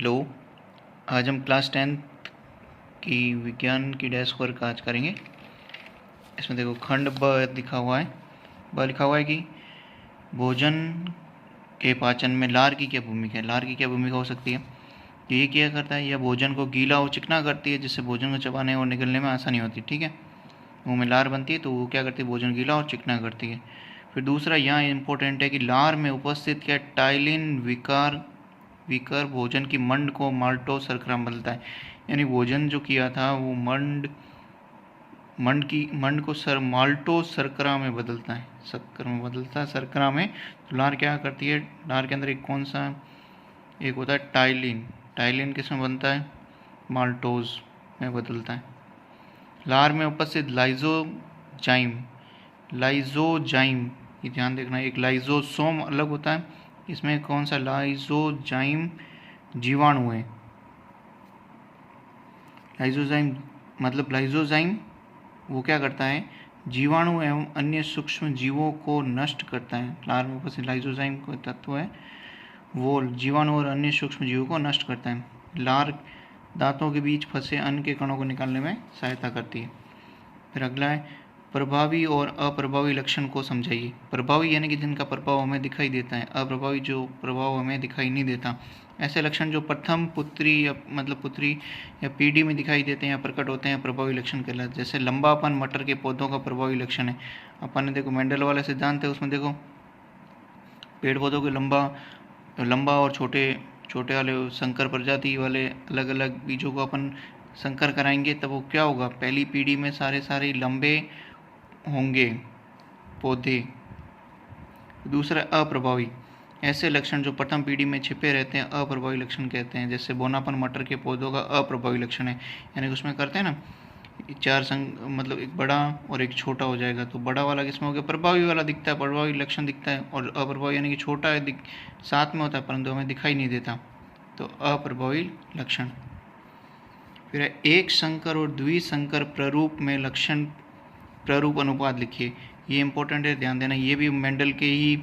Hello. आज हम class 10th की विज्ञान की डेस्क वर्क आज करेंगे। इसमें देखो खंड ब लिखा हुआ है। लिखा हुआ है कि भोजन के पाचन में लार की क्या भूमिका है। लार की क्या भूमिका हो सकती है। तो ये क्या करता है, यह भोजन को गीला और चिकना करती है, जिससे भोजन को चबाने और निगलने में आसानी होती है। ठीक है, मुँह में लार बनती है तो वो क्या करती है, भोजन गीला और चिकना करती है। फिर दूसरा यहाँ इम्पोर्टेंट है कि लार में उपस्थित क्या टाइलिन विकर भोजन की मंड को माल्टोस शर्करा में बदलता है। यानी भोजन जो किया था वो मंड को माल्टोस शर्करा में बदलता है, शर्करा में। तो लार क्या करती है, लार के अंदर एक कौन सा एक होता है टाइलिन किस में बनता है, माल्टोस में बदलता है। लार में उपस्थित लाइजोजाइम, ये ध्यान देखना, एक लाइजोसोम अलग होता है, इसमें कौन सा लाइजोजाइम जीवाणु है। लाइजोजाइम वो क्या करता है, जीवाणु एवं अन्य सूक्ष्म जीवों को नष्ट करता है। लार में उपस्थित लाइजोजाइम को तत्व है, वो जीवाणु और अन्य सूक्ष्म जीवों को नष्ट करता है। लार दांतों के बीच फंसे अन्न के कणों को निकालने में सहायता करती है। फिर अगला है प्रभावी और अप्रभावी लक्षण को समझाइए। प्रभावी यानी कि जिनका प्रभाव हमें दिखाई देता है, अप्रभावी जो प्रभाव हमें दिखाई नहीं देता। ऐसे लक्षण जो प्रथम पुत्री या पीढ़ी में दिखाई देते हैं या प्रकट होते हैं प्रभावी लक्षण कहलाते हैं। जैसे लंबापन मटर के पौधों का प्रभावी लक्षण है। अपन ने देखो मेंडल वाला सिद्धांत है, उसमें देखो पेड़ पौधों के लंबा और छोटे वाले संकर प्रजाति वाले अलग अलग बीजों को अपन संकर कराएंगे, तब वो क्या होगा, पहली पीढ़ी में सारे लंबे होंगे पौधे। दूसरा अप्रभावी, ऐसे लक्षण जो प्रथम पीढ़ी में छिपे रहते हैं अप्रभावी लक्षण कहते हैं। जैसे बोनापन मटर के पौधों का अप्रभावी लक्षण है, यानी कि उसमें करते हैं ना मतलब एक बड़ा और एक छोटा हो जाएगा, तो बड़ा वाला किसमें हो गया, प्रभावी वाला दिखता है, प्रभावी लक्षण दिखता है, और अप्रभावी यानी कि छोटा साथ में होता है परंतु हमें दिखाई नहीं देता, तो अप्रभावी लक्षण। फिर एक संकर और द्विसंकर प्ररूप में लक्षण प्ररूप अनुपात लिखिए। ये इंपॉर्टेंट है, ध्यान देना। ये भी मेंडल के ही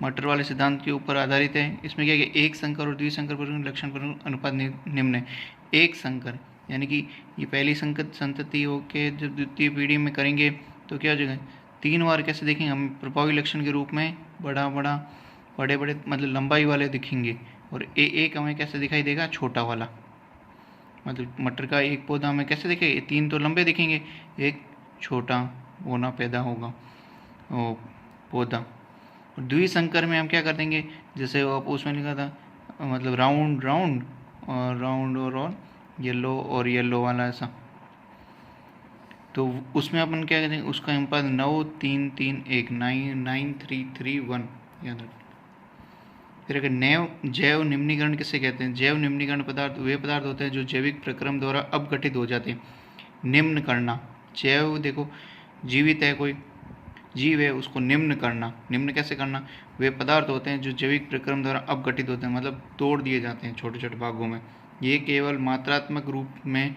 मटर वाले सिद्धांत के ऊपर आधारित है। इसमें क्या है, एक संकर और द्विसंकर प्ररूप लक्षण प्ररूप अनुपात निम्न है। एक संकर यानी कि ये पहली संतति हो के जब द्वितीय पीढ़ी में करेंगे तो क्या हो जाएगा, 3 बार कैसे देखेंगे हम, प्रभावी लक्षण के रूप में बड़े मतलब लंबाई वाले दिखेंगे, और एक हमें कैसे दिखाई देगा, छोटा वाला। मतलब मटर का एक पौधा हमें कैसे दिखेगा, 3 तो लंबे दिखेंगे, एक छोटा होना पैदा होगा वो पौधा। और द्विसंकर में हम क्या कर देंगे, जैसे वो उसमें लिखा था मतलब राउंड और येलो और येलो वाला ऐसा, तो उसमें अपन क्या करेंगे, उसका अनुपात 9 3 3 1 9 3 3 1 याद रखें। फिर अगर जैव निम्नीकरण किसे कहते हैं, जैव निम्नीकरण पदार्थ वे पदार्थ होते हैं जो जैविक प्रक्रम द्वारा अपघटित हो जाते हैं। निम्न करना, जैव देखो जीवित है, कोई जीव है, उसको निम्न करना, निम्न कैसे करना, वे पदार्थ होते हैं जो जैविक प्रक्रम द्वारा अपघटित होते हैं, मतलब तोड़ दिए जाते हैं छोटे छोटे भागों में। ये केवल मात्रात्मक रूप में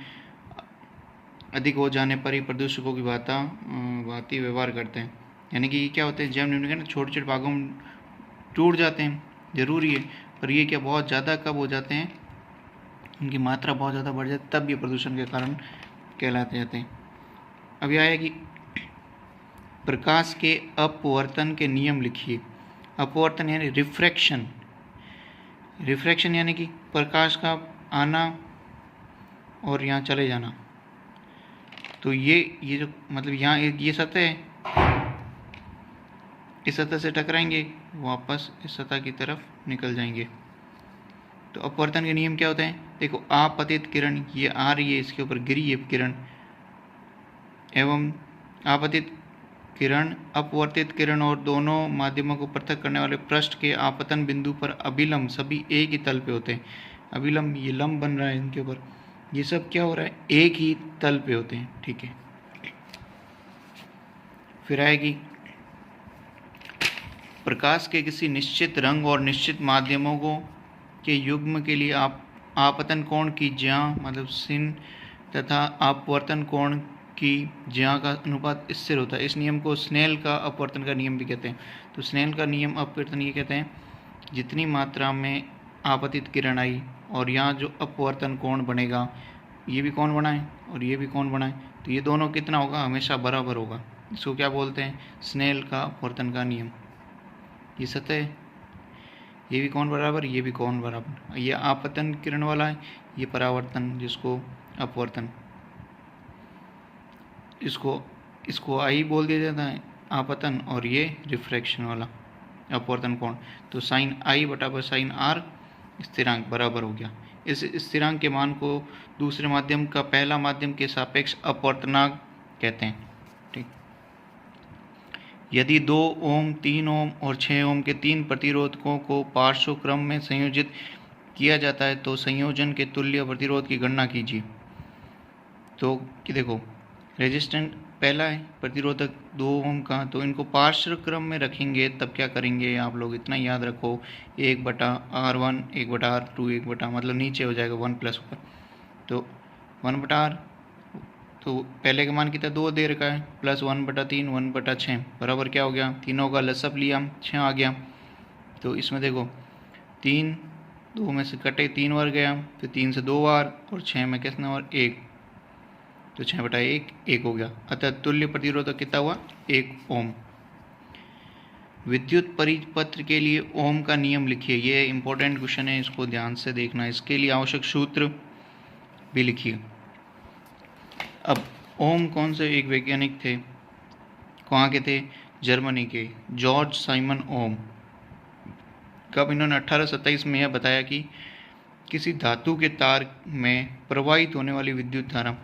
अधिक हो जाने पर ही प्रदूषकों की भांति व्यवहार करते हैं। यानी कि ये क्या होते हैं, जैव निम्नीकरण छोटे छोटे भागों में टूट जाते हैं, जरूरी है, पर ये क्या बहुत ज़्यादा कब हो जाते हैं, उनकी मात्रा बहुत ज़्यादा बढ़ जाती है, तब ये प्रदूषण के कारण कहलाते जाते हैं। अब यह है कि प्रकाश के अपवर्तन के नियम लिखिए। अपवर्तन यानी रिफ्रैक्शन यानी कि प्रकाश का आना और यहाँ चले जाना। तो ये जो मतलब यहाँ ये सतह है, इस सतह से टकराएंगे, वापस इस सतह की तरफ निकल जाएंगे। तो अपवर्तन के नियम क्या होते हैं, देखो आपतित किरण ये आ रही है, इसके ऊपर गिरी है किरण, एवं आपतित किरण अपवर्तित किरण और दोनों माध्यमों को पृथक करने वाले पृष्ठ के आपतन बिंदु पर अभिलंब सभी एक ही तल पे होते हैं। अभिलंब ये लंब बन रहा है इनके ऊपर, ये सब क्या हो रहा है, एक ही तल पे होते हैं। ठीक है, फिर आएगी प्रकाश के किसी निश्चित रंग और निश्चित माध्यमों के युग्म के लिए आपतन कोण की ज्या मतलब सिन तथा अपवर्तन कोण की ज्या का अनुपात स्थिर होता है। इस नियम को स्नेल का अपवर्तन का नियम भी कहते हैं। तो स्नेल का नियम अपवर्तन ये कहते हैं, जितनी मात्रा में आपतित किरण आई और यहाँ जो अपवर्तन कोण बनेगा, ये भी कोण बना है और ये भी कोण बना है, तो ये दोनों कितना होगा, हमेशा बराबर होगा। इसको क्या बोलते हैं, स्नेल का अपवर्तन का नियम। ये सत्य है, ये भी कोण बराबर, ये भी कोण बराबर। ये आपतन किरण वाला है, ये परावर्तन जिसको अपवर्तन, इसको आई बोल दिया जाता है आपतन, और ये रिफ्रैक्शन वाला अपवर्तन कोण। तो साइन आई बटा साइन आर स्थिरांक बराबर हो गया। इस स्थिरांक के मान को दूसरे माध्यम का पहला माध्यम के सापेक्ष अपवर्तनांक कहते हैं। ठीक, यदि 2 ओम, 3 ओम और 6 ओम के 3 प्रतिरोधकों को पार्श्व क्रम में संयोजित किया जाता है तो संयोजन के तुल्य प्रतिरोध की गणना कीजिए। तो कि देखो, रेजिस्टेंट पहला है, प्रतिरोधक 2 ओम का, तो इनको पार्श्व क्रम में रखेंगे तब क्या करेंगे आप लोग, इतना याद रखो, 1/R1, 1/R2, 1 मतलब नीचे हो जाएगा 1 प्लस ऊपर, तो 1/R, तो पहले का मान कितना 2 दे रखा है, प्लस 1/3, 1/6 बराबर क्या हो गया, तीनों का लसअप लिया 6 आ गया। तो इसमें देखो 3 2 में से कटे 3 बार गया, फिर 3 से 2 बार, और 6 में कितना और 1, तो 6/1 1 हो गया। अतः तुल्य प्रतिरोधक कितना हुआ, 1 ओम। विद्युत परिपत्र के लिए ओम का नियम लिखिए। ये इंपॉर्टेंट क्वेश्चन है, इसको ध्यान से देखना। इसके लिए आवश्यक सूत्र भी लिखिए। अब ओम कौन से एक वैज्ञानिक थे, कहाँ के थे, जर्मनी के, जॉर्ज साइमन ओम। कब इन्होंने 1827 में यह बताया कि किसी धातु के तार में प्रवाहित होने वाली विद्युत धारा,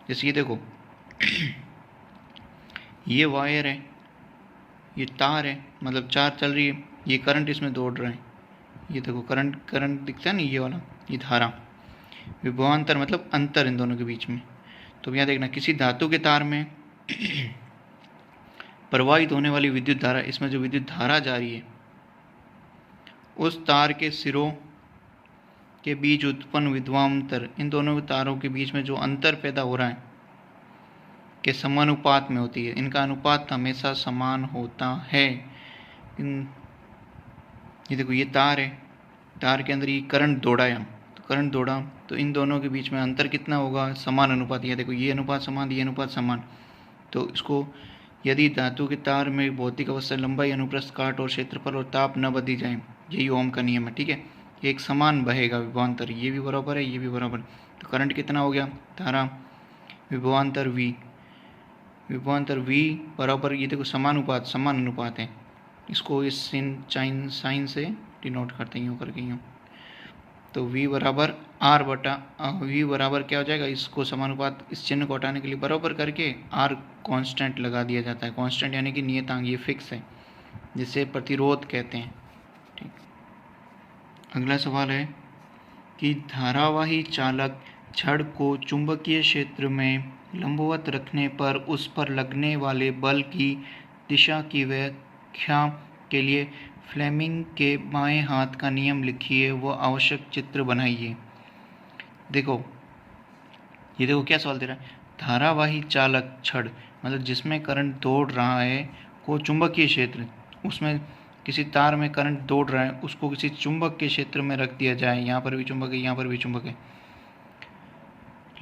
जैसे ये देखो ये वायर है, ये तार है, मतलब चार्ज चल रही है, ये करंट इसमें दौड़ रहा है, ये देखो करंट दिखता है ना, ये वाला, ये धारा, विभवांतर मतलब अंतर इन दोनों के बीच में। तो यहाँ देखना, किसी धातु के तार में प्रवाहित होने वाली विद्युत धारा, इसमें जो विद्युत धारा जा रही है उस तार के सिरों के बीच उत्पन्न विभवांतर, इन दोनों तारों के बीच में जो अंतर पैदा हो रहा है के समानुपात में होती है। इनका अनुपात हमेशा समान होता है। ये देखो, ये तार है, तार के अंदर ये करंट दौड़ा है, तो करंट दौड़ा, तो इन दोनों के बीच में अंतर कितना होगा, समान अनुपात। ये देखो, ये अनुपात समान, ये अनुपात समान। तो इसको, यदि धातु के तार में भौतिक अवस्था, लंबाई, अनुप्रस्थ, काट और क्षेत्रफल और ताप न बदली जाए, यही ओम का नियम है। ठीक है, एक समान बहेगा विभवांतर, ये भी बराबर है, ये भी बराबर। तो करंट कितना हो गया, धारा, विभवांतर V, विभवांतर V बराबर, ये देखो समानुपात, समान अनुपात है। इसको इस साइन से डिनोट करते हैं, यूँ करके यूँ। तो V बराबर R बटा V बराबर क्या हो जाएगा, इसको समानुपात, इस चिन्ह को हटाने के लिए बराबर करके R कांस्टेंट लगा दिया जाता है। कांस्टेंट यानी कि नियतांक, ये फिक्स है, जिसे प्रतिरोध कहते हैं। ठीक, अगला सवाल है कि धारावाही चालक छड़ को चुंबकीय क्षेत्र में लंबवत रखने पर उस पर लगने वाले बल की दिशा की व्याख्या के लिए फ्लेमिंग के बाएं हाथ का नियम लिखिए व आवश्यक चित्र बनाइए। देखो, ये देखो क्या सवाल दे रहा है, धारावाही चालक छड़ मतलब जिसमें करंट दौड़ रहा है को चुंबकीय क्षेत्र, उसमें किसी तार में करंट दौड़ रहा है, उसको किसी चुंबक के क्षेत्र में रख दिया जाए, यहाँ पर भी चुंबक है, यहाँ पर भी चुंबक है,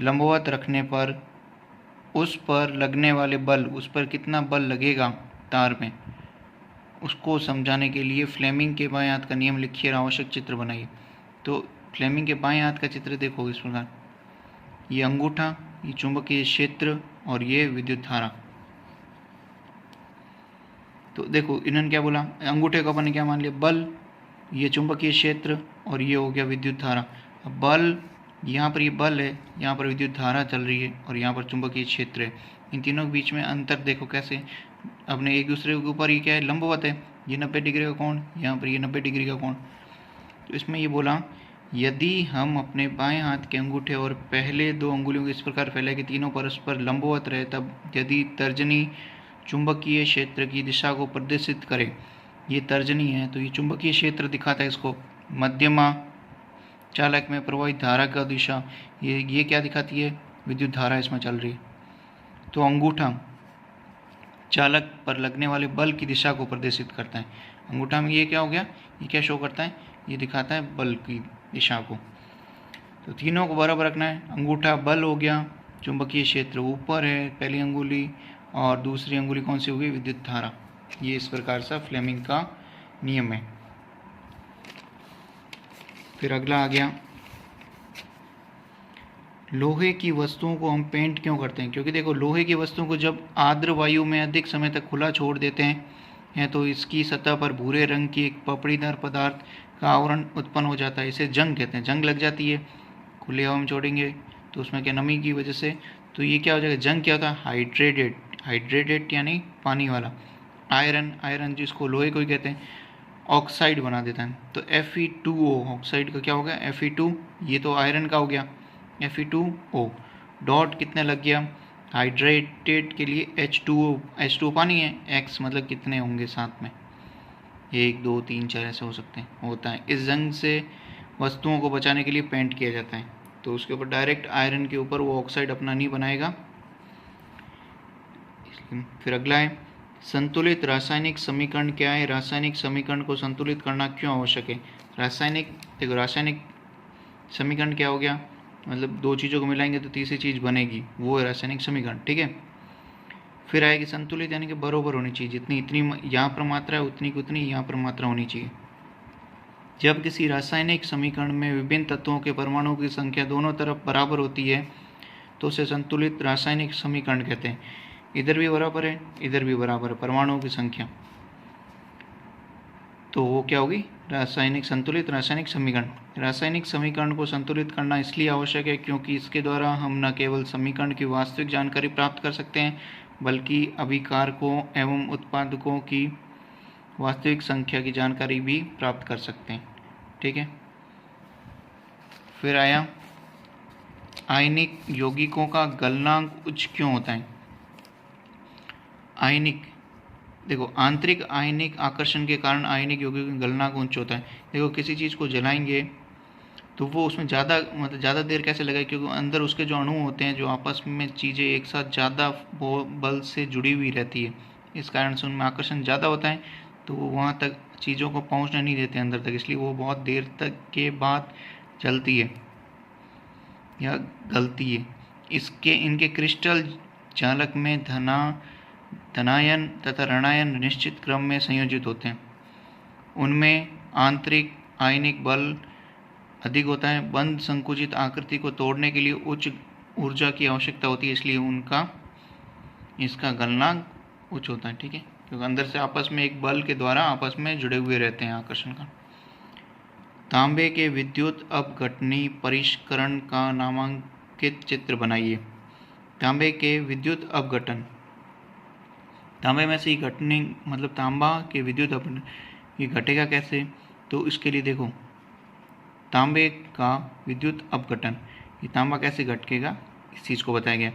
लंबवत रखने पर उस पर लगने वाले बल, उस पर कितना बल लगेगा तार में, उसको समझाने के लिए फ्लेमिंग के बाएं हाथ का नियम लिखिए और आवश्यक चित्र बनाइए। तो फ्लेमिंग के बाएं हाथ का चित्र देखो इस प्रकार, ये अंगूठा, ये चुंबकीय क्षेत्र और ये विद्युत धारा। तो देखो इन्होंने क्या बोला, अंगूठे को अपन ने क्या मान लिया, बल, ये चुंबकीय क्षेत्र और ये हो गया विद्युत धारा। अब बल, यहाँ पर ये बल है, यहाँ पर विद्युत धारा चल रही है और यहाँ पर चुंबकीय क्षेत्र है। इन तीनों के बीच में अंतर देखो कैसे, अपने एक दूसरे के ऊपर ये क्या है, लंबवत है, ये 90 डिग्री का कोण, यहाँ पर ये 90 डिग्री का कोण। तो इसमें ये बोला, यदि हम अपने बाएं हाथ के अंगूठे और पहले 2 अंगुलियों को इस प्रकार फैलाए कि तीनों परस्पर लंबवत रहे, तब यदि तर्जनी चुंबकीय क्षेत्र की दिशा को प्रदर्शित करे, ये तर्जनी है तो ये चुंबकीय क्षेत्र दिखाता है इसको, मध्यमा चालक में प्रवाहित धारा का दिशा, ये क्या दिखाती है, विद्युत धारा इसमें चल रही है। तो अंगूठा चालक पर लगने वाले बल की दिशा को प्रदर्शित करता है। अंगूठा में ये क्या हो गया, ये क्या शो करता है, ये दिखाता है बल की दिशा को। तो तीनों को बराबर रखना है। अंगूठा बल हो गया, चुंबकीय क्षेत्र ऊपर है पहली अंगुली, और दूसरी अंगुली कौन सी होगी, विद्युत धारा। ये इस प्रकार से फ्लेमिंग का नियम है। फिर अगला आ गया, लोहे की वस्तुओं को हम पेंट क्यों करते हैं? क्योंकि देखो लोहे की वस्तुओं को जब आर्द्र वायु में अधिक समय तक खुला छोड़ देते हैं तो इसकी सतह पर भूरे रंग की एक पपड़ीदार पदार्थ का आवरण उत्पन्न हो जाता है। इसे जंग कहते हैं। जंग लग जाती है, खुले हवा में छोड़ेंगे तो उसमें क्या, नमी की वजह से, तो ये क्या हो जाएगा, जंग क्या होता है, हाइड्रेटेड यानी पानी वाला। आयरन जिसको लोहे को ही कहते हैं, ऑक्साइड बना देता है। तो Fe2O ऑक्साइड का क्या हो गया, Fe2, ये तो आयरन का हो गया Fe2O। डॉट कितने लग गया, हाइड्रेटेड के लिए H2O पानी है, X मतलब कितने होंगे साथ में, 1 2 3 4 ऐसे हो सकते हैं, होता है। इस जंग से वस्तुओं को बचाने के लिए पेंट किया जाता है। तो उसके ऊपर डायरेक्ट आयरन के ऊपर वो ऑक्साइड अपना नहीं बनाएगा। फिर अगला है, संतुलित रासायनिक समीकरण क्या है? रासायनिक समीकरण को संतुलित करना क्यों आवश्यक है? रासायनिक समीकरण क्या हो गया, मतलब दो चीज़ों को मिलाएंगे तो तीसरी चीज़ बनेगी, वो है रासायनिक समीकरण, ठीक है। फिर आएगी संतुलित यानी कि बराबर होनी चाहिए, जितनी इतनी यहाँ पर मात्रा है उतनी की उतनी यहाँ पर मात्रा होनी चाहिए। जब किसी रासायनिक समीकरण में विभिन्न तत्वों के परमाणुओं की संख्या दोनों तरफ बराबर होती है तो उसे संतुलित रासायनिक समीकरण कहते हैं। इधर भी बराबर है, इधर भी बराबर है परमाणुओं की संख्या, तो वो क्या होगी, संतुलित रासायनिक समीकरण। रासायनिक समीकरण को संतुलित करना इसलिए आवश्यक है क्योंकि इसके द्वारा हम न केवल समीकरण की वास्तविक जानकारी प्राप्त कर सकते हैं बल्कि अभिकारकों एवं उत्पादकों की वास्तविक संख्या की जानकारी भी प्राप्त कर सकते हैं, ठीक है। फिर आया, आयनिक यौगिकों का गलनांक उच्च क्यों होता है? देखो आंतरिक आयनिक आकर्षण के कारण आयनिक यौगिकों का गलनांक उच्च होता है। देखो किसी चीज़ को जलाएंगे तो वो उसमें ज़्यादा देर कैसे लगेगा, क्योंकि अंदर उसके जो अणु होते हैं, जो आपस में चीज़ें एक साथ ज़्यादा बल से जुड़ी हुई रहती है, इस कारण से उनमें आकर्षण ज़्यादा होता है, तो वो वहाँ तक चीज़ों को पहुँचने नहीं देते अंदर तक, इसलिए वो बहुत देर तक के बाद जलती है या गलती है। इनके क्रिस्टल चालक में धनायन तथा ऋणायन निश्चित क्रम में संयोजित होते हैं। उनमें आंतरिक आयनिक बल अधिक होता है। बंद संकुचित आकृति को तोड़ने के लिए उच्च ऊर्जा की आवश्यकता होती है, इसलिए इसका गलनांक उच्च होता है, ठीक है, क्योंकि अंदर से आपस में एक बल के द्वारा आपस में जुड़े हुए रहते हैं आकर्षण का। तांबे के विद्युत अपघटनी परिष्करण का नामांकित चित्र बनाइए। तांबे के विद्युत अपघटन, तांबे में से ही घटने, मतलब तांबा के विद्युत अपघटन, ये घटेगा कैसे? तो इसके लिए देखो, तांबे का विद्युत अपघटन, ये तांबा कैसे घटेगा इस चीज़ को बताया गया।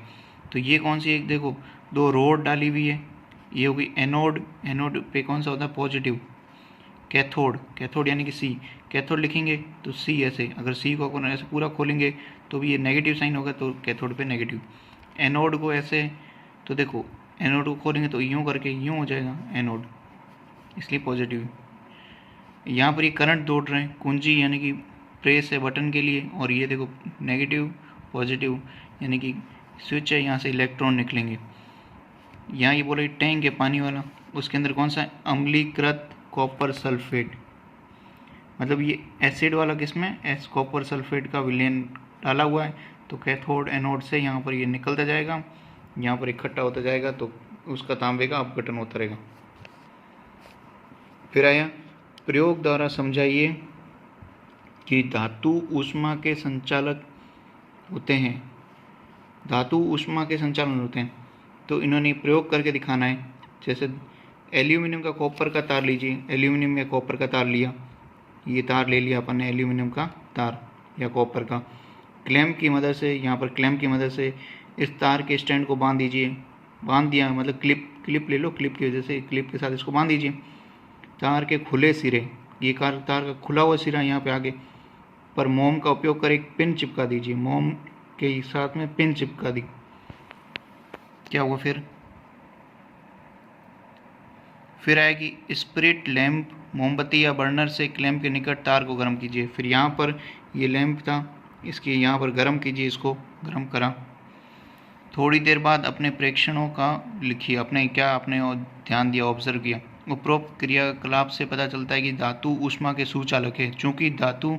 तो ये कौन सी, एक देखो 2 रोड डाली हुई है, ये होगी एनोड पे कौन सा होता है, पॉजिटिव। कैथोड यानी कि सी, कैथोड लिखेंगे तो सी ऐसे, अगर सी को अपन ऐसे पूरा खोलेंगे तो भी ये नेगेटिव साइन होगा, तो कैथोड पे नेगेटिव। एनोड को ऐसे, तो देखो एनोड को खोलेंगे तो यूँ करके यूँ हो जाएगा एनोड, इसलिए पॉजिटिव। यहाँ पर ये करंट दौड़ रहे हैं, कुंजी यानी कि प्रेस है बटन के लिए, और ये देखो नेगेटिव पॉजिटिव यानी कि स्विच है, यहाँ से इलेक्ट्रॉन निकलेंगे। यहाँ ये बोला टैंक है पानी वाला, उसके अंदर कौन सा है, अम्लीकृत कॉपर सल्फेट, मतलब ये एसिड वाला किसमें, कॉपर सल्फेट का विलयन डाला हुआ है, तो कैथोड एनोड से यहाँ पर ये निकलता जाएगा, यहाँ पर इकट्ठा होता जाएगा, तो उसका तांबे का अपघटन होता रहेगा। फिर आया, प्रयोग द्वारा समझाइए कि धातु ऊष्मा के संचालक होते हैं। धातु ऊष्मा के संचालन होते हैं, तो इन्होंने प्रयोग करके दिखाना है। जैसे एल्यूमिनियम का कॉपर का तार लीजिए, एल्यूमिनियम या कॉपर का तार लिया, ये तार ले लिया अपन ने एल्यूमिनियम का तार या कॉपर का, क्लैंप की मदद से, यहाँ पर क्लैंप की मदद से इस तार के स्टैंड को बांध दीजिए, बांध दिया मतलब क्लिप ले लो, क्लिप की वजह से क्लिप के साथ इसको बांध दीजिए। तार के खुले सिरे, ये तार का खुला हुआ सिरा यहाँ पे आगे पर मोम का उपयोग कर एक पिन चिपका दीजिए, मोम के साथ में पिन चिपका दी, क्या हुआ फिर आएगी स्पिरिट लैंप, मोमबत्ती या बर्नर से क्लैंप के निकट तार को गर्म कीजिए। फिर यहाँ पर ये लैंप था, इसके यहाँ पर गर्म कीजिए, इसको गर्म करा। थोड़ी देर बाद अपने प्रेक्षणों का लिखिए, अपने ध्यान दिया, ऑब्जर्व किया। उपरोक्त क्रियाकलाप से पता चलता है कि धातु ऊष्मा के सुचालक है। चूंकि धातु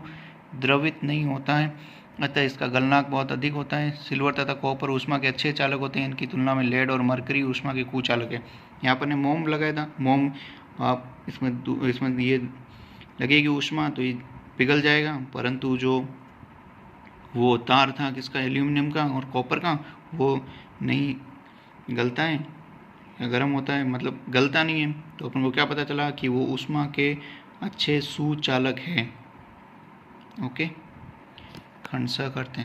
द्रवित नहीं होता है अतः इसका गलनांक बहुत अधिक होता है। सिल्वर तथा कॉपर ऊष्मा के अच्छे चालक होते हैं, इनकी तुलना में लेड और मरकरी ऊष्मा के कुचालक है। यहाँ पर ने मोम लगाया था, मोम आप इसमें ये लगेगी ऊष्मा तो ये पिघल जाएगा, परंतु जो वो तार था किसका, एल्यूमिनियम का और कॉपर का, वो नहीं गलता है या गर्म होता है, मतलब गलता नहीं है। तो अपन को क्या पता चला कि वो ऊष्मा के अच्छे सुचालक हैं। ओके, खंड स करते हैं।